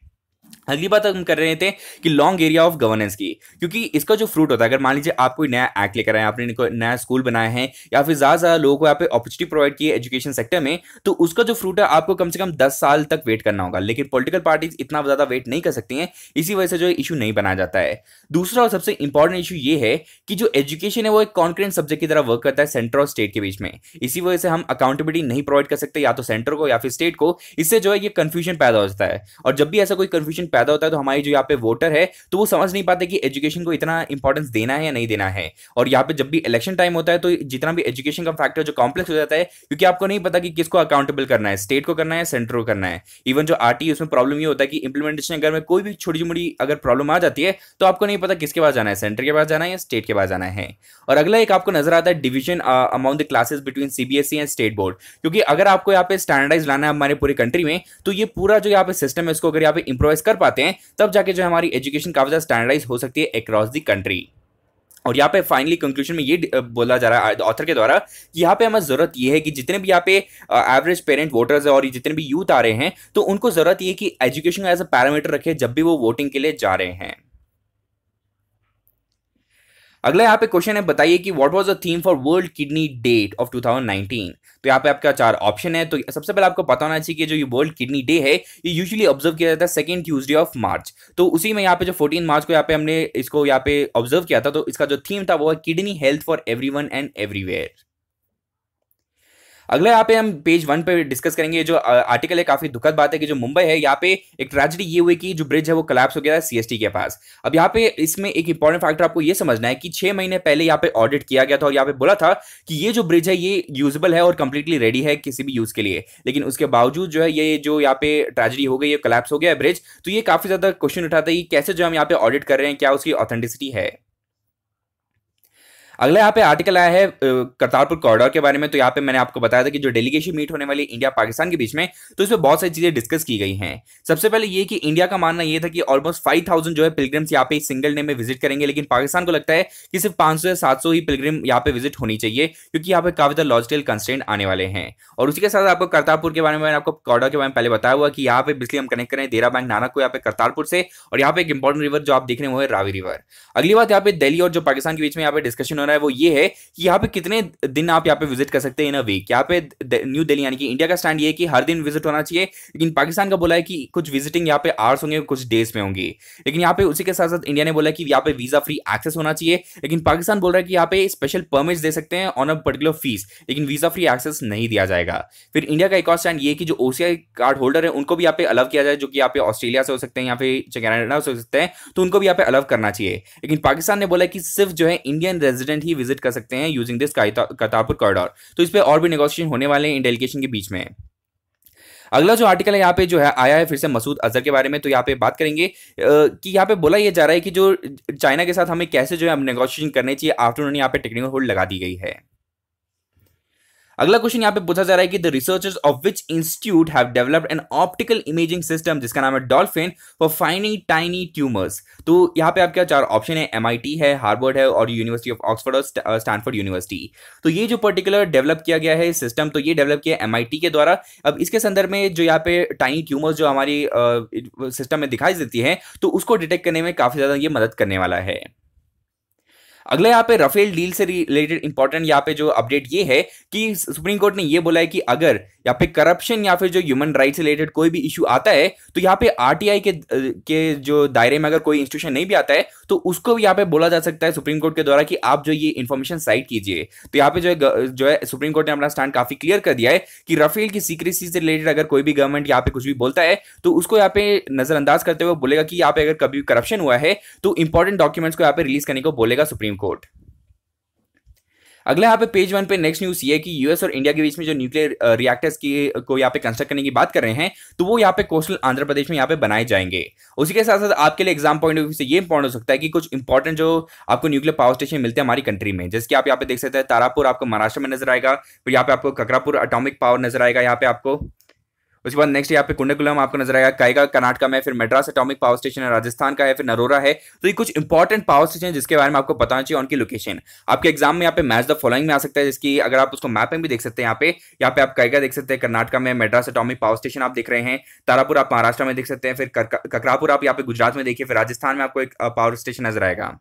अगली बात हम कर रहे थे कि लॉन्ग एरिया ऑफ गवर्नेंस की, क्योंकि इसका जो फ्रूट होता है, अगर मान लीजिए आप कोई नया एक्ट लेकर आए, आपने कोई नया स्कूल बनाया है या फिर ज्यादा लोगों को यहाँ पे अपॉर्चुनिटी प्रोवाइड की है एजुकेशन सेक्टर में, तो उसका जो फ्रूट है आपको कम से कम 10 साल तक वेट करना होगा। लेकिन पॉलिटिकल पार्टीज इतना ज्यादा वेट नहीं कर सकती हैं, इसी वजह से जो इशू नहीं बनाया जाता है। दूसरा और सबसे इंपॉर्टेंट इशू ये है कि जो एजुकेशन है वो एक कॉन्करेंट सब्जेक्ट की तरह वर्क करता है सेंटर और स्टेट के बीच में। इसी वजह से हम अकाउंटेबिलिटी नहीं प्रोवाइड कर सकते या तो सेंटर को या फिर स्टेट को। इससे जो है ये कंफ्यूजन पैदा हो जाता है, और जब भी ऐसा कोई कंफ्यूजन पैदा होता है तो हमारी जो यहाँ पे वोटर है तो वो समझ नहीं पाते कि एजुकेशन को इतना इंपॉर्टेंस देना है या नहीं देना है। और यहाँ पे जब भी इलेक्शन टाइम होता है तो जितना भी एजुकेशन का फैक्टर जो कॉम्प्लेक्स हो जाता है, क्योंकि आपको नहीं पता कि किसको अकाउंटेबल करना है, स्टेट को करना है, सेंटर को करना है। इवन जो आरटी उसमें प्रॉब्लम ये होता है कि इंप्लीमेंटेशन अगर में कोई भी छोटी मोटी अगर प्रॉब्लम आ जाती है तो आपको नहीं पता किसके पास जाना है, सेंटर के पास जाना है या स्टेट के पास जाना है। और अगला एक आपको नजर आता है division amount the classes between CBSE and state board, क्योंकि अगर आपको यहाँ पे स्टैंडर्डाइज लाना है हमारे पूरी कंट्री में तो ये पूरा जो यहाँ पे सिस्टम है इसको अगर यहाँ पे इंप्रोवाइज कर पाते हैं तब जाके जो हमारी एजुकेशन काफी ज्यादा स्टैंडर्डाइज हो सकती है अक्रॉस द कंट्री। और यहाँ पे फाइनली कंक्लूजन में ये बोला जा रहा है ऑथर के द्वारा कि यहाँ पे हमें जरूरत ये है कि जितने भी यहाँ पे एवरेज पेरेंट वोटर्स है और जितने भी यूथ आ रहे हैं तो उनको जरूरत ये है कि एजुकेशन एज अ पैरामीटर रखे जब भी वो वोटिंग के लिए जा रहे हैं। अगला यहाँ पे क्वेश्चन है, बताइए कि what was the theme for world kidney day of 2019। तो यहाँ पे आपका 4 ऑप्शन है। तो सबसे पहले आपको पता होना चाहिए कि जो ये वर्ल्ड किडनी डे है ये यूजुअली ऑब्जर्व किया जाता है सेकंड ट्यूसडे ऑफ मार्च। तो उसी में यहाँ पे जो 14 मार्च को यहाँ पे हमने इसको यहाँ पे ऑब्जर्व किया था, तो इसका जो थीम था वो है kidney health for everyone and everywhere. अगला यहाँ पे हम पेज 1 पे डिस्कस करेंगे जो आर्टिकल है। काफी दुखद बात है कि जो मुंबई है यहाँ पे एक ट्रेजेडी ये हुई कि जो ब्रिज है वो कोलैप्स हो गया है सीएसटी के पास। अब यहाँ पे इसमें एक इंपॉर्टेंट फैक्टर आपको ये समझना है कि 6 महीने पहले यहाँ पे ऑडिट किया गया था और यहाँ पे बोला था कि ये जो ब्रिज है ये यूजेबल है और कंप्लीटली रेडी है किसी भी यूज के लिए। लेकिन उसके बावजूद जो है ये जो यहाँ पे ट्रेजेडी हो गई है, कोलैप्स हो गया है ब्रिज, तो ये काफी ज्यादा क्वेश्चन उठाता है कि कैसे जो हम यहाँ पे ऑडिट कर रहे हैं क्या उसकी ऑथेंटिसिटी है। अगला यहाँ पे आर्टिकल आया है करतारपुर कॉरिडोर के बारे में। तो यहाँ पे मैंने आपको बताया था कि जो डेलीगेशन मीट होने वाली इंडिया पाकिस्तान के बीच में, तो इसमें बहुत सारी चीजें डिस्कस की गई हैं। सबसे पहले ये कि इंडिया का मानना ये था कि ऑलमोस्ट 5000 जो है पिलग्रिम्स यहाँ पे सिंगल डे में विजिट करेंगे, लेकिन पाकिस्तान को लगता है कि सिर्फ 500 से 700 ही पिलग्रिम यहाँ पे विजिट होनी चाहिए, क्योंकि यहाँ पे काफी ज्यादा लॉजिकल कंस्ट्रेंट आने वाले हैं। और उसी के साथ आपको करतारपुर के बारे में, मैंने आपको कॉरिडोर के बारे में पहले बताया हुआ कि यहाँ पे बिजली हम कनेक्ट करें देरा बैंक नानक को यहाँ पे करतारपुर से, और यहाँ पे एक इंपॉर्टेंट रिवर जो आप देख रहे हैं वो है रावी रिवर। अगली बात यहाँ पे दिल्ली और जो पाकिस्तान के बीच में यहाँ पे डिस्कशन हो रहा है वो ये है कि यहाँ पे कितने दिन आप यहाँ पे विजिट कर सकते हैं इन अ वीक। यहाँ पे न्यू दिल्ली यानी कि इंडिया का स्टैंड ये है कि हर दिन विजिट होना चाहिए, लेकिन पाकिस्तान का बोला है कि कुछ विजिटिंग यहाँ पे आवर्स होंगे, कुछ डेज में होंगी। लेकिन यहाँ पे उसी के साथ साथ इंडिया ने बोला कि यहाँ पे वीजा फ्री एक्सेस होना चाहिए, लेकिन पाकिस्तान बोल रहा है कि यहाँ पे स्पेशल परमिट्स दे सकते हैं ऑन अ पर्टिकुलर फीस, लेकिन वीजा फ्री एक्सेस नहीं दिया जाएगा। फिर इंडिया का एक और स्टैंड ये कि जो ओसीआई कार्ड होल्डर है उनको भी यहाँ पे अलाउ किया जाए, जो कि यहाँ पे ऑस्ट्रेलिया से हो सकते हैं या फिर कनाडा से हो सकते हैं, तो उनको भी यहाँ पे अलाउ करना चाहिए। लेकिन पाकिस्तान ने बोला कि सिर्फ जो है इंडियन रेजिडेंट ही विजिट कर सकते हैं यूजिंग दिस करतारपुर कॉरिडोर। तो इस पे और भी नेगोशिएशन होने वाले हैं इन डेलीगेशन के बीच में। अगला जो आर्टिकल है यहाँ पे जो है आया है फिर से मसूद अजहर के बारे में। तो यहाँ पे बात करेंगे कि यहाँ पे बोला ये जा रहा है कि जो चाइना के साथ हमें कैसे जो है नेगोशिएशन करने चाहिए आफ्टर उन्होंने यहाँ पे टेक्निकल होल्ड लगा दी गई है। अगला क्वेश्चन यहाँ पे पूछा जा रहा है कि the researchers of which institute have developed an optical imaging system जिसका नाम है dolphin for finding tiny tumours. तो यहाँ पे आपका चार ऑप्शन है, एमआईटी है, हार्वर्ड है और यूनिवर्सिटी ऑफ ऑक्सफोर्ड और स्टैनफोर्ड यूनिवर्सिटी। तो ये जो पर्टिकुलर डेवलप किया गया है सिस्टम, तो ये डेवलप किया एमआईटी के द्वारा। अब इसके संदर्भ में जो यहाँ पे टाइनी ट्यूमर्स जो हमारी सिस्टम में दिखाई देती है, तो उसको डिटेक्ट करने में काफी ज्यादा ये मदद करने वाला है। अगला यहाँ पे राफेल डील से रिलेटेड इंपॉर्टेंट यहाँ पे जो अपडेट ये है कि सुप्रीम कोर्ट ने ये बोला है कि अगर यहाँ पे करप्शन या फिर जो ह्यूमन राइट्स रिलेटेड कोई भी इशू आता है, तो यहाँ पे आरटीआई के जो दायरे में अगर कोई इंस्टीट्यूशन नहीं भी आता है, तो उसको भी यहाँ पे बोला जा सकता है सुप्रीम कोर्ट के द्वारा कि आप जो ये इन्फॉर्मेशन साइट कीजिए। तो यहाँ पे जो है सुप्रीम कोर्ट ने अपना स्टैंड काफी क्लियर कर दिया है कि राफेल की सीक्रेसी से रिलेटेड अगर कोई भी गवर्नमेंट यहाँ पे कुछ भी बोलता है, तो उसको यहाँ पे नजरअंदाज करते हुए बोलेगा कि यहाँ पे अगर कभी करप्शन हुआ है तो इंपॉर्टेंट डॉक्यूमेंट्स को यहाँ पे रिलीज करने को बोलेगा सुप्रीम कोर्ट। अगला यहाँ पे पेज 1 पे नेक्स्ट न्यूज ये है कि यूएस और इंडिया के बीच में जो न्यूक्लियर रिएक्टर्स की को यहाँ पे कंस्ट्रक्ट करने की बात कर रहे हैं, तो वो यहाँ पे कोस्टल आंध्र प्रदेश में यहाँ पे बनाए जाएंगे। उसी के साथ साथ आपके लिए एग्जाम पॉइंट ऑफ व्यू से ये इंपॉर्टेंट हो सकता है कि कुछ इंपॉर्टेंट जो आपको न्यूक्लियर पावर स्टेशन मिलते हैं हमारी कंट्री में, जैसे कि आप यहाँ पे देख सकते हैं तारापुर आपको महाराष्ट्र में नजर आएगा, फिर यहाँ पे आपको ककरापुर एटॉमिक पावर नजर आएगा यहाँ पे आपको। उसके बाद नेक्स्ट यहाँ पे कुंडकुलम आपको नजर आएगा, कायगा कर्नाटक में, फिर मेड्रास एटॉमिक पावर स्टेशन है राजस्थान का है, फिर नरोरा है। तो ये कुछ इंपॉर्टेंट पावर स्टेशन है जिसके बारे में आपको पता चाहिए उनकी लोकेशन। आपके एग्जाम में यहाँ पे मैच द फॉलोइंग में आ सकता है, जिसकी अगर आप उसको मैप में भी देख सकते हैं, यहाँ पे आप कायगा देख सकते हैं कर्नाटक में, मेड्रास एटॉमिक पावर स्टेशन आप देख रहे हैं, तारापुर आप महाराष्ट्र में देख सकते हैं, फिर ककरापुर आप यहाँ पे गुजरात में देखिए, फिर राजस्थान में आपको एक पावर स्टेशन नजर आएगा।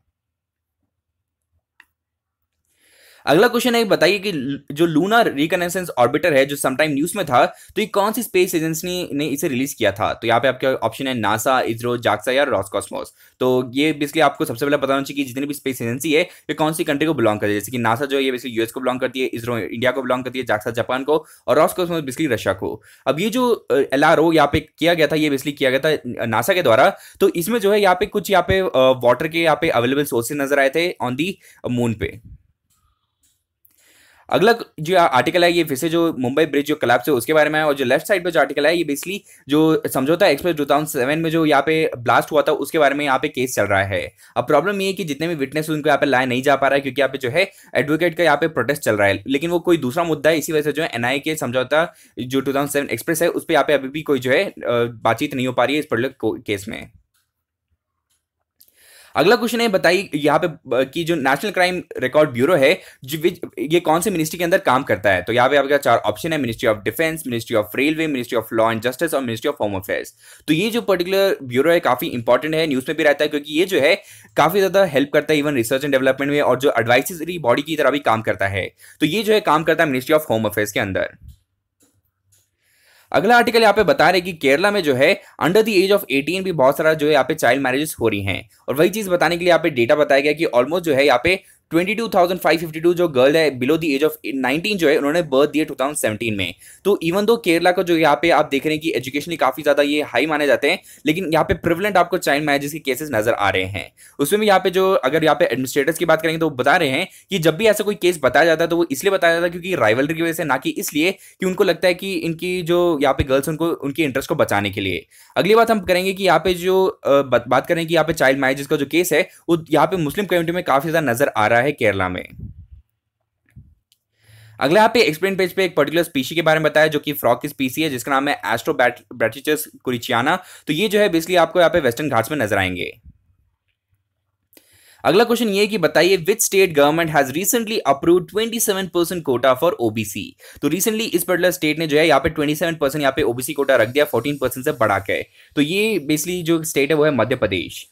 अगला क्वेश्चन है, बताइए कि जो लूनर रिकनेसेंस ऑर्बिटर है जो समटाइम न्यूज में था, तो ये कौन सी स्पेस एजेंसी ने इसे रिलीज किया था। तो यहाँ पे आपके ऑप्शन है नासा, इसरो, जाक्सा या रॉसकॉस्मोस। तो ये बेसिकली आपको सबसे पहले बताना चाहिए कि जितनी भी स्पेस एजेंसी है ये कौन सी कंट्री को बिलोंग करती है। जैसे कि नासा जो है ये बेसिकली यूएस को बिलोंग करती है, इसरो इंडिया को बिलोंग करती है, जाक्सा जापान को और रॉसकॉस्मोस बेसिकली रशिया को। अब ये जो एलआरओ यहाँ पे किया गया था, ये बेसिकली किया गया था नासा के द्वारा। तो इसमें जो है यहाँ पे कुछ यहाँ पे वाटर के यहाँ पे अवेलेबल सोर्सेज नजर आए थे ऑन दी मून पे। अगला जो आर्टिकल है ये फिर से जो मुंबई ब्रिज जो कोलैप्स है उसके बारे में है, और जो लेफ्ट साइड पे जो आर्टिकल है ये बेसिकली जो समझौता एक्सप्रेस 2007 में जो यहाँ पे ब्लास्ट हुआ था उसके बारे में यहाँ पे केस चल रहा है। अब प्रॉब्लम ये है कि जितने भी विटनेस उनको यहाँ पे लाया नहीं जा पा रहा है, क्योंकि यहाँ पे जो है एडवोकेट का यहाँ पे प्रोटेस्ट चल रहा है, लेकिन वो कोई दूसरा मुद्दा है। इसी वजह से जो है एनआईए के समझौता जो 2007 एक्सप्रेस है उस पर यहाँ पे अभी भी कोई जो है बातचीत नहीं हो पा रही है इस पर्टिकुलर केस में। अगला क्वेश्चन है, बताइए यहाँ पे कि जो नेशनल क्राइम रिकॉर्ड ब्यूरो है ये कौन से मिनिस्ट्री के अंदर काम करता है। तो यहाँ पे आपका चार ऑप्शन है, ministry of defence, ministry of railway, ministry of law and justice और मिनिस्ट्री ऑफ होम अफेयर्स। तो ये जो पर्टिकुलर ब्यूरो है काफी इंपॉर्टेंट है, न्यूज में भी रहता है, क्योंकि ये जो है काफी ज्यादा हेल्प करता है इवन रिसर्च एंड डेवलपमेंट में, और जो एडवाइजरी बॉडी की तरह भी काम करता है। तो ये जो है काम करता है मिनिस्ट्री ऑफ होम अफेयर्स के अंदर। अगला आर्टिकल यहाँ पे बता रहे कि केरला में जो है अंडर द एज ऑफ 18 भी बहुत सारा जो है यहाँ पे चाइल्ड मैरिजेस हो रही हैं, और वही चीज बताने के लिए यहाँ पे डेटा बताया गया कि ऑलमोस्ट जो है यहाँ पे 22,552 जो गर्ल है बिलो द एज ऑफ 19 जो है उन्होंने बर्थ दिए 2017 में। तो इवन दो केरला को जो यहाँ पे आप देख रहे हैं कि एजुकेशनली काफी ज्यादा ये हाई माने जाते हैं, लेकिन यहाँ पे प्रिवलेंट आपको चाइल्ड मैरिजेस के केसेस नजर आ रहे हैं। उसमें भी यहाँ पे जो अगर यहाँ पे एडमिनिस्ट्रेटर्स की बात करेंगे तो वो बता रहे हैं कि जब भी ऐसा कोई केस बताया जाता है तो वो इसलिए बताया जाता है क्योंकि राइवलरी की वजह से, ना कि इसलिए कि उनको लगता है कि इनकी जो यहाँ पे गर्ल्स उनको उनकी इंटरेस्ट को बचाने के लिए। अगली बात हम करेंगे कि यहाँ पे जो बात करें कि यहाँ पे चाइल्ड मैरिजेस का जो केस है वो यहाँ पे मुस्लिम कम्युनिटी में काफी ज्यादा नजर आ रहा है केरला में। अगला यहाँ पे एक्सप्लेन पेज पे एक पर्टिकुलर स्पीशी के बारे में बताया जो कि फ्रॉग की स्पीसी है जिसका नाम है एस्ट्रोब्रैटिचस कुरिचियाना। तो ये जो है बेसिकली आपको यहाँ पे वेस्टर्न घाट्स में नजर आएंगे। अगला क्वेश्चन ये है कि बताइए which state government has recently approved 27% Kota for OBC. तो रिसेंटली इस पर्टिकुलर स्टेट ने जो है यहाँ पे 27% यहाँ पे ओबीसी कोटा रख दिया 14% से बढ़ा के। तो ये बेसिकली जो स्टेट है वो है मध्य प्रदेश।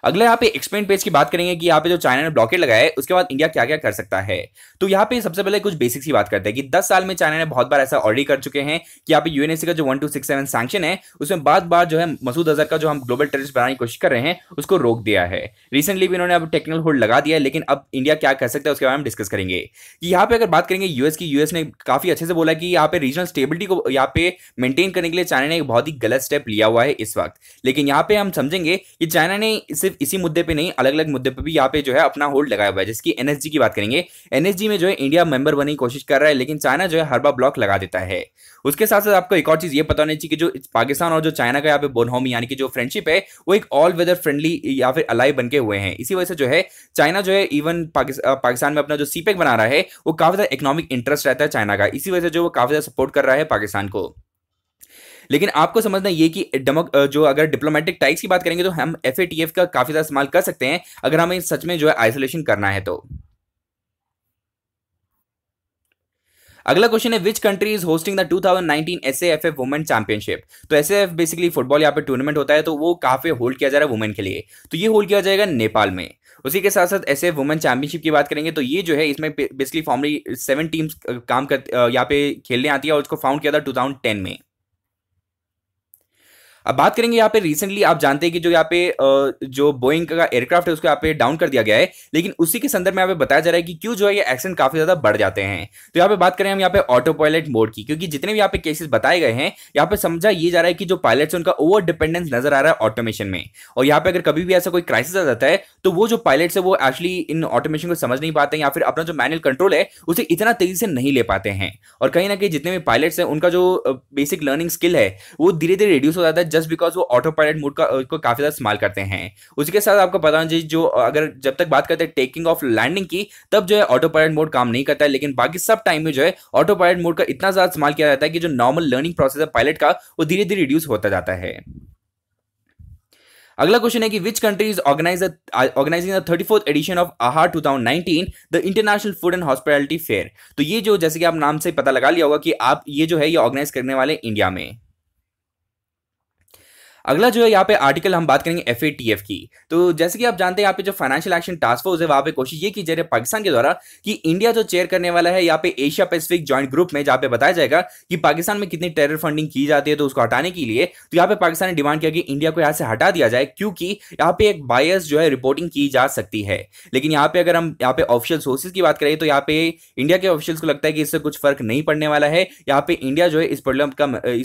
अगला यहाँ पे एक्सप्लेन पेज की बात करेंगे कि यहाँ पे जो चाइना ने ब्लॉकेड लगाया है उसके बाद इंडिया क्या क्या कर सकता है। तो यहाँ पे सबसे पहले कुछ बेसिक्स की बात करते हैं कि 10 साल में चाइना ने बहुत बार ऐसा ऑलरेडी कर चुके हैं कि यहाँ पे यूएनएससी का जो 1267 सैंक्शन है उसमें बार जो है मसूद अजहर का जो हम ग्लोबल टेररिस्ट बनाने की कोशिश कर रहे हैं उसको रोक दिया है। रिसेंटली भी इन्होंने अब टेक्निकल होल्ड लगा दिया है, लेकिन अब इंडिया क्या कर सकता है उसके बारे में डिस्कस करेंगे। कि यहाँ पे अगर बात करेंगे यूएस की, यूएस ने काफी अच्छे से बोला कि यहाँ पे रीजनल स्टेबिलिटी को यहाँ पे मेंटेन करने के लिए चाइना ने एक बहुत ही गलत स्टेप लिया हुआ है इस वक्त। लेकिन यहाँ पे हम समझेंगे कि चाइना ने सिर्फ सिर्फ इसी मुद्दे पे नहीं, अलग अलग मुद्दे पे भी यहाँ पे जो है अपना होल्ड लगाया हुआ है। जिसकी एनएसजी की बात करेंगे, एनएसजी में जो है इंडिया मेंबर बनने की कोशिश कर रहा है, लेकिन चाइना जो है हर बार ब्लॉक लगा देता है। उसके साथ साथ आपको एक और चीज ये पता होनी चाहिए कि जो पाकिस्तान और जो चाइना का यहाँ पे बोनहोमी यानी कि जो फ्रेंडशिप है वो एक ऑल वेदर फ्रेंडली या फिर अलाई बन के हुए हैं। इसी वजह से जो है चाइना जो है इवन पाकिस्तान में अपना जो सीपेक बना रहा है वो काफी ज्यादा इकोनॉमिक इंटरेस्ट रहता है चाइना का, इसी वजह से जो वो काफी ज्यादा सपोर्ट कर रहा है पाकिस्तान को। लेकिन आपको समझना ये कि जो अगर डिप्लोमेटिक टाइज की बात करेंगे तो हम एफएटीएफ का काफी ज्यादा इस्तेमाल कर सकते हैं अगर हमें सच में जो है आइसोलेशन करना है तो। अगला क्वेश्चन है which country is hosting the 2019 SAFF women championship. तो एसएएफ बेसिकली फुटबॉल यहाँ पे टूर्नामेंट होता है, तो वो कहाँ पे होल्ड किया जा रहा है वुमेन के लिए, तो ये होल्ड किया जाएगा नेपाल में। उसी के साथ साथ एसएएफ वुमेन चैंपियनशिप की बात करेंगे तो ये जो है इसमें बेसिकली फॉर्मली 7 टीम्स काम कर यहाँ पे खेलने आती है और उसको फाउंड किया था 2010 में। अब बात करेंगे यहाँ पे रिसेंटली आप जानते हैं कि जो यहाँ पे जो बोइंग का एयरक्राफ्ट है उसको यहाँ पे डाउन कर दिया गया है, लेकिन उसी के संदर्भ में यहाँ पे बताया जा रहा है कि क्यों जो है ये एक्सीडेंट काफी ज्यादा बढ़ जाते हैं। तो यहाँ पे बात करें हम यहाँ पे ऑटो पायलट मोड की, क्योंकि जितने भी यहाँ पे केसेस बताए गए हैं यहाँ पे समझा ये जा रहा है कि जो पायलट्स है उनका ओवर डिपेंडेंस नजर आ रहा है ऑटोमेशन में, और यहाँ पे अगर कभी भी ऐसा कोई क्राइसिस आ जाता है तो वो जो पायलट्स है वो एक्चुअली इन ऑटोमेशन को समझ नहीं पाते हैं या फिर अपना जो मैनुअल कंट्रोल है उसे इतना तेजी से नहीं ले पाते हैं, और कहीं ना कहीं जितने भी पायलट्स हैं उनका जो बेसिक लर्निंग स्किल है वो धीरे धीरे रिड्यूस हो जाता है जस्ट बिकॉज वो ऑटो पायलट मोड को काफी ज्यादा इस्तेमाल करते हैं। उसके साथ आपको पता होना चाहिए जो अगर जब तक बात करते हैं टेकिंग ऑफ लैंडिंग की तब जो है ऑटो पायलट मोड काम नहीं करता है, लेकिन बाकी सब टाइम में जो है ऑटो पायलट मोड का इतना ज्यादा इस्तेमाल किया जाता है कि जो नॉर्मल लर्निंग प्रोसेस है पायलट का वो धीरे धीरे रिड्यूस होता जाता है। अगला क्वेश्चन है कि which country is organising the 34th edition of Aahar 2019 the international food and hospitality fair. तो ये जो जैसे कि आप नाम से पता लगा लिया होगा कि आप ये जो है ये ऑर्गेनाइज करने वाले इंडिया में। अगला जो है यहाँ पे आर्टिकल हम बात करेंगे एफएटीएफ की। तो जैसे कि आप जानते हैं यहाँ पे जो फाइनेंशियल एक्शन टास्क फोर्स है वहां पे कोशिश ये की जा रही है पाकिस्तान के द्वारा कि इंडिया जो चेयर करने वाला है यहाँ पे एशिया पैसिफिक जॉइंट ग्रुप में, जहाँ पे बताया जाएगा कि पाकिस्तान में कितनी टेरर फंडिंग की जाती है, तो उसको हटाने के लिए तो यहाँ पे पाकिस्तान ने डिमांड किया कि इंडिया को यहाँ से हटा दिया जाए, क्योंकि यहाँ पे एक बायस जो है रिपोर्टिंग की जा सकती है। लेकिन यहाँ पे अगर हम यहाँ पे ऑफिशियल सोर्सेज की बात करें तो यहाँ पे इंडिया के ऑफिशियल्स को लगता है कि इससे कुछ फर्क नहीं पड़ने वाला है। यहाँ पे इंडिया जो है इस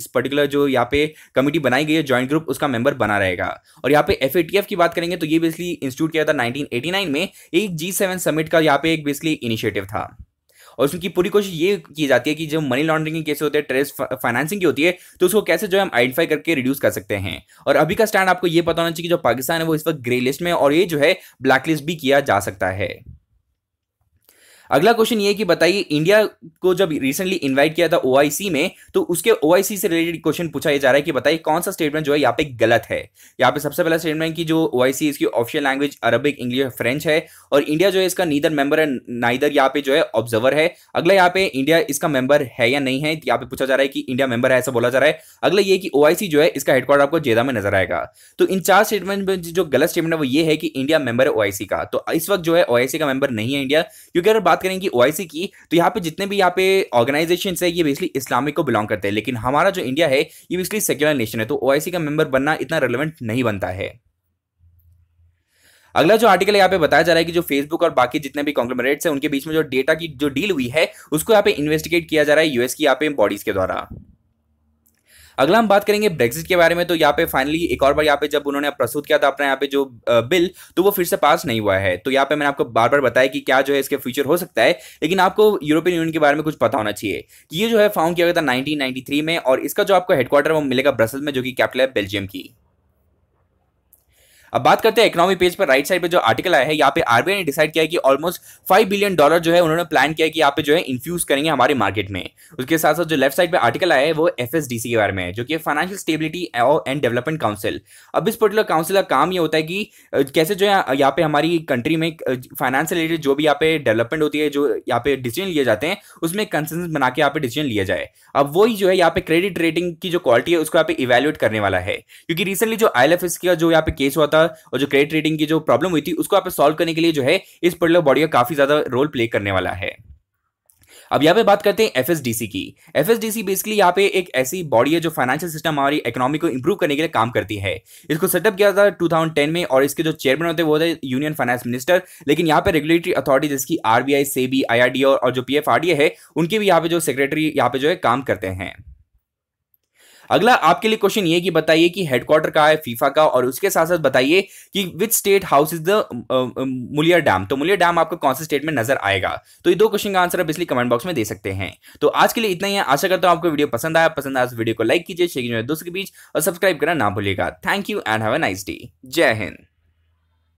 पर्टिकुलर जो यहाँ पे कमिटी बनाई गई है जॉइंट ग्रुप उसका मेंबर बना रहेगा। और यहाँ पे एफएटीएफ की बात करेंगे तो ये बेसिकली इंस्टीट्यूट किया था 1989 में, एक G7 समिट का यहाँ पे एक बेसिकली इनिशिएटिव था, और उसकी पूरी कोशिश ये की जाती है कि जो मनी लॉन्ड्रिंग के केस होते हैं, टेररिस्ट फाइनेंसिंग की होती है, तो उसको कैसे जो है हम आइडेंटिफाई करके रिड्यूस कर सकते हैं। और अभी का स्टैंड आपको ये पता होना चाहिए कि जो पाकिस्तान है वो इस वक्त ग्रे लिस्ट में, और ये जो है ब्लैक लिस्ट भी किया जा सकता है। अगला क्वेश्चन ये कि बताइए इंडिया को जब रिसेंटली इनवाइट किया था ओआईसी में, तो उसके ओआईसी से रिलेटेड क्वेश्चन पूछा जा रहा है कि बताइए कौन सा स्टेटमेंट जो है यहाँ पे गलत है। यहाँ पे सबसे पहला स्टेटमेंट कि जो ओआईसी इसकी official language Arabic, English, French है, और इंडिया जो है इसका नीदर मेंबर है नाइदर यहाँ पे जो है ऑब्जर्वर है। अगला यहाँ पे इंडिया इसका मेंबर है या नहीं है, यहाँ पे पूछा जा रहा है कि इंडिया मेंबर है ऐसा बोला जा रहा है। अगला ये कि ओआईसी जो है इसका हेडक्वार्टर आपको जेदा में नजर आएगा। तो इन चार स्टेटमेंट में जो गलत स्टेटमेंट है वो ये है कि इंडिया मेंबर है ओआईसी का, तो इस वक्त जो है ओआईसी का मेंबर नहीं है इंडिया, क्योंकि अगर बात करें कि ओआईसी की तो यहाँ पे जितने भी यहाँ पे ऑर्गेनाइजेशंस है ये बेसिकली इस्लामिक को बिलोंग करते हैं, लेकिन हमारा जो इंडिया है ये बेसिकली सेक्युलर नेशन है, तो ओआईसी का मेंबर बनना इतना रेलेवेंट नहीं बनता है। अगला जो आर्टिकल है यहाँ पे बताया जा रहा है कि जो फेसबुक और बाकी जितने भी कॉन्ग्लोमरेट्स हैं उनके बीच में जो डेटा की जो डील हुई है उसको यहाँ पे इन्वेस्टिगेट किया जा रहा है यूएस की यहाँ पे बॉडीज के द्वारा। अगला हम बात करेंगे ब्रेक्सिट के बारे में। तो यहाँ पे फाइनली एक और बार यहाँ पे जब उन्होंने प्रस्तुत किया था अपना यहाँ पे जो बिल, तो वो फिर से पास नहीं हुआ है। तो यहाँ पे मैंने आपको बार बार बताया कि क्या जो है इसके फ्यूचर हो सकता है, लेकिन आपको यूरोपियन यूनियन के बारे में कुछ पता होना चाहिए कि ये जो है फाउंड किया गया था 1993 में, और इसका जो आपको हेडक्वार्टर वो मिलेगा ब्रसेल्स में, जो कि कैपिटल है बेल्जियम की। अब बात करते हैं इकोनॉमी पेज पर राइट साइड पे जो आर्टिकल आया है, यहाँ पे आरबीआई ने डिसाइड किया है कि ऑलमोस्ट $5 बिलियन जो है उन्होंने प्लान किया है कि यहाँ पे जो है इन्फ्यूज करेंगे हमारे मार्केट में। उसके साथ साथ जो लेफ्ट साइड पे आर्टिकल आया है वो एफएसडीसी के बारे में है, जो कि financial stability and development council. अब इस पर्टिकुलर काउंसिल का काम ये होता है कि कैसे जो है यहाँ पे हमारी कंट्री में फाइनेंस से रिलेटेड जो भी यहाँ पे डेवलपमेंट होती है, जो यहाँ पे डिसीजन लिए जाते हैं उसमें कंसेंसस बना के यहाँ पे डिसीजन लिया जाए। अब वही जो है यहाँ पे क्रेडिट रेटिंग की जो क्वालिटी है उसको यहाँ पे इवेल्युएट करने वाला है, क्योंकि रिसेंटली जो आईएलएफएस का जो यहाँ पे केस हुआ था और जो क्रेडिट रेटिंग की जो प्रॉब्लम हुई थी उसको आप सॉल्व करने के लिए जो है इस पर्टिकुलर बॉडी का काफी ज्यादा रोल प्ले करने वाला है। अब यहाँ पे बात करते हैं एफएसडीसी की। एफएसडीसी बेसिकली यहाँ पे एक ऐसी बॉडी है जो फाइनेंशियल सिस्टम हमारी इकोनॉमी को इंप्रूव करने के लिए काम करती है। इसको सेटअप किया था 2010 में, और इसके जो चेयरमैन होते हैं वो होते यूनियन फाइनेंस मिनिस्टर। लेकिन यहाँ पे रेगुलेटरी अथॉरिटी जिसकी आरबीआई, सेबी, आईआरडीए और जो पीएफआरडीए है उनके भी यहाँ पे जो सेक्रेटरी यहाँ पे जो है काम करते हैं। अगला आपके लिए क्वेश्चन ये कि बताइए कि हेडक्वार्टर कहाँ है फीफा का, और उसके साथ साथ बताइए कि which state has is the मुलियर डैम। तो मुलियर डैम आपको कौन से स्टेट में नजर आएगा। तो ये दो क्वेश्चन का आंसर आप इसलिए कमेंट बॉक्स में दे सकते हैं। तो आज के लिए इतना ही है। आशा करता हूं आपको वीडियो पसंद आया। पसंद आया इस वीडियो को लाइक कीजिए, शेयर कीजिए दोस्तों के बीच, और सब्सक्राइब करना ना भूलिएगा। Thank you and have a nice day. जय हिंद।